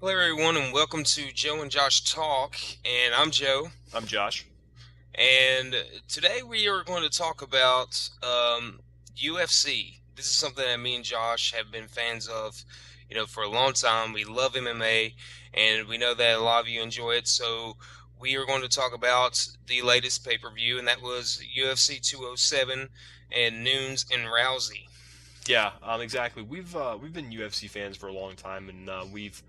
Hello, everyone, and welcome to Joe and Josh Talk. And I'm Joe. I'm Josh. And today we are going to talk about UFC. This is something that me and Josh have been fans of, for a long time. We love MMA, and we know that a lot of you enjoy it. So we are going to talk about the latest pay-per-view, and that was UFC 207 and Nunes and Rousey. Yeah, exactly. We've been UFC fans for a long time, and we've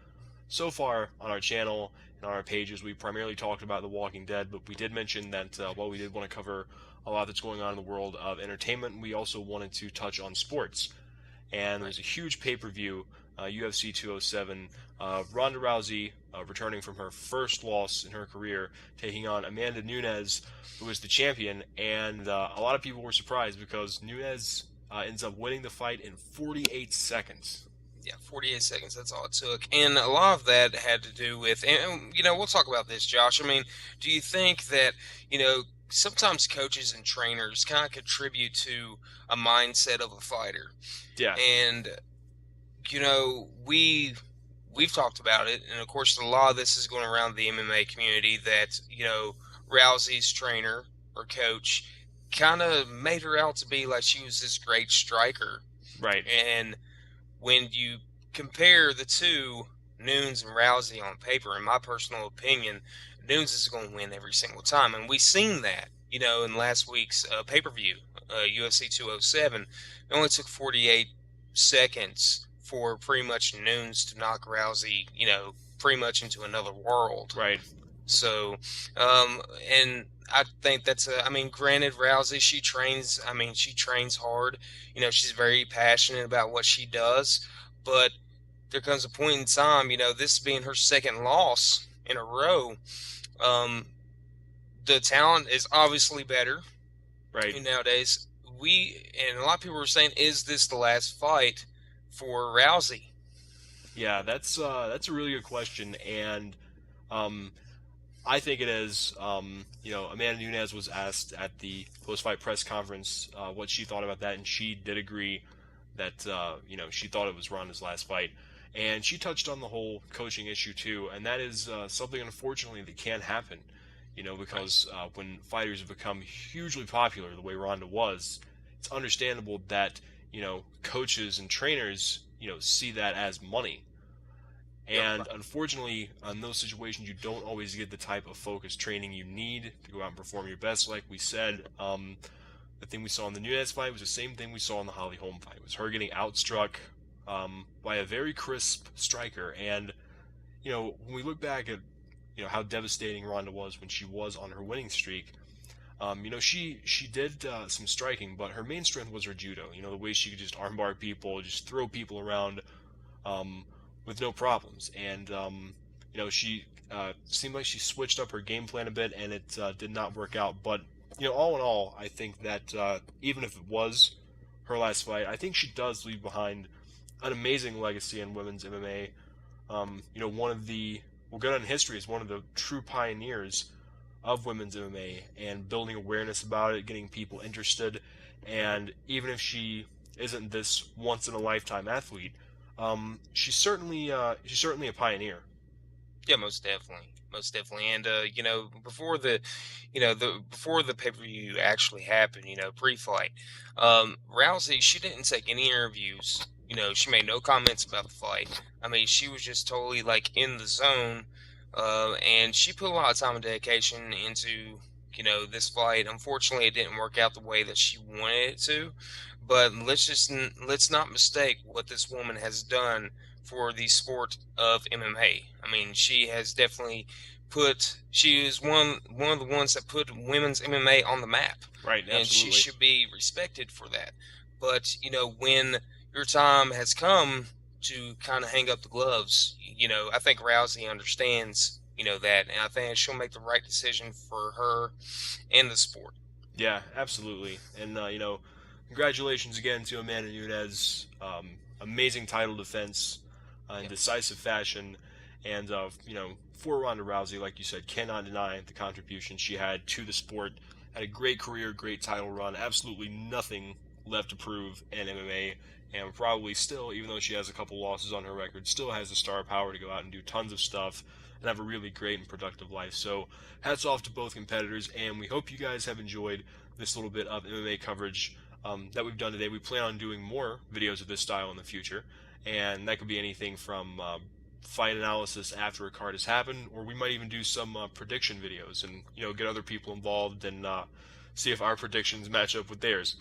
so far on our channel and on our pages we've primarily talked about The Walking Dead, but we did mention that while we did want to cover a lot that's going on in the world of entertainment, we also wanted to touch on sports. And there Right. was a huge pay-per-view, UFC 207. Ronda Rousey returning from her first loss in her career, taking on Amanda Nunes, who is the champion. And a lot of people were surprised because Nunes ends up winning the fight in 48 seconds. Yeah, 48 seconds. That's all it took. And a lot of that had to do with, we'll talk about this, Josh. I mean, do you think that, sometimes coaches and trainers kind of contribute to a mindset of a fighter? Yeah, And, we've talked about it. And of course, a lot of this is going around the MMA community that, Rousey's trainer or coach kind of made her out to be like she was this great striker. right. And when you compare the two, Nunes and Rousey on paper, in my personal opinion, Nunes is going to win every single time, and we've seen that. In last week's pay-per-view, UFC 207, it only took 48 seconds for pretty much Nunes to knock Rousey, pretty much into another world. Right. So, and I think I mean, granted, Rousey, she trains hard. She's very passionate about what she does, but there comes a point in time, this being her second loss in a row, um, the talent is obviously better Right. nowadays. And a lot of people were saying, is this the last fight for Rousey? Yeah, that's a really good question, and um, I think it is. Amanda Nunes was asked at the post-fight press conference what she thought about that, and she did agree that she thought it was Ronda's last fight, and she touched on the whole coaching issue too, and that is something unfortunately that can happen. Right. Because when fighters have become hugely popular the way Ronda was, it's understandable that coaches and trainers see that as money, Yep. and unfortunately, in those situations, you don't always get the type of focused training you need to go out and perform your best. Like we said, the thing we saw in the Nunes fight was the same thing we saw in the Holly Holm fight. It was her getting outstruck by a very crisp striker. And when we look back at how devastating Ronda was when she was on her winning streak, she did some striking, but her main strength was her judo. The way she could just armbar people, just throw people around. Um, with no problems. And she seemed like she switched up her game plan a bit, and it did not work out. But all in all, I think that even if it was her last fight, I think she does leave behind an amazing legacy in women's MMA. One of the will go down in history as one of the true pioneers of women's MMA and building awareness about it, getting people interested. And even if she isn't this once in a lifetime athlete, she's certainly a pioneer. Yeah, most definitely, most definitely. And before the pay per view actually happened, pre-fight, Rousey, she didn't take any interviews. She made no comments about the fight. I mean, she was just totally like in the zone, and she put a lot of time and dedication into this fight. Unfortunately, it didn't work out the way that she wanted it to. But let's not mistake what this woman has done for the sport of MMA. I mean, she has definitely she is one of the ones that put women's MMA on the map, Right, and she absolutely. should be respected for that. But when your time has come to kind of hang up the gloves, I think Rousey understands that, and I think she'll make the right decision for her and the sport. Yeah, absolutely. And congratulations again to Amanda Nunes. Amazing title defense in Yeah. decisive fashion, and for Ronda Rousey, like you said, cannot deny the contribution she had to the sport. Had a great career, great title run. Absolutely nothing left to prove in MMA, and probably still, even though she has a couple losses on her record, still has the star power to go out and do tons of stuff and have a really great and productive life. So hats off to both competitors, and we hope you guys have enjoyed this little bit of MMA coverage that we've done today. We plan on doing more videos of this style in the future, and that could be anything from fight analysis after a card has happened, or we might even do some prediction videos and get other people involved and see if our predictions match up with theirs.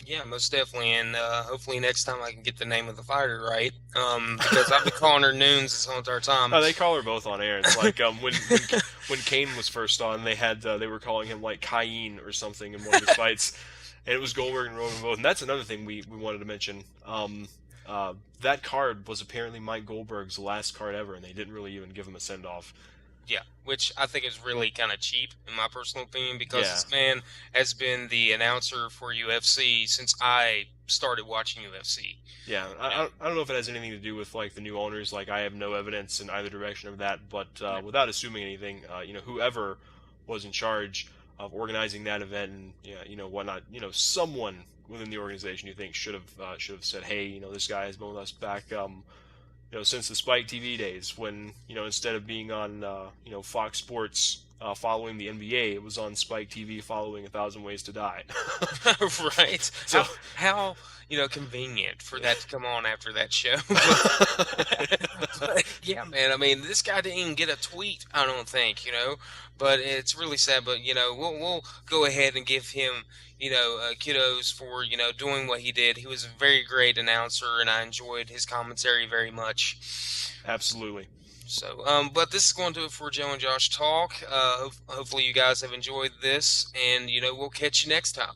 Yeah, most definitely, and hopefully next time I can get the name of the fighter right. Because I've been calling her Nunes this whole entire time. They call her both on air. It's like when Kane was first on, they were calling him like Cayenne or something in one of his fights, and it was Goldberg and Roman both. And that's another thing we wanted to mention. That card was apparently Mike Goldberg's last card ever, and they didn't really even give him a send off. Yeah, which I think is really kind of cheap, in my personal opinion, because Yeah, this man has been the announcer for UFC since I started watching UFC. yeah. You know, I don't know if it has anything to do with like the new owners. Like I have no evidence in either direction of that, but without assuming anything, whoever was in charge of organizing that event and whatnot, someone within the organization you think should have said, hey, this guy has been with us back since the Spike TV days when, instead of being on, Fox Sports following the NBA, it was on Spike TV following A Thousand Ways to Die. right? So, How convenient for that to come on after that show. But yeah, man. I mean, this guy didn't even get a tweet. I don't think. But it's really sad. But we'll go ahead and give him kudos for doing what he did. He was a very great announcer, and I enjoyed his commentary very much. absolutely. So, but this is going to do it for Joe and Josh Talk. Hopefully, you guys have enjoyed this, and we'll catch you next time.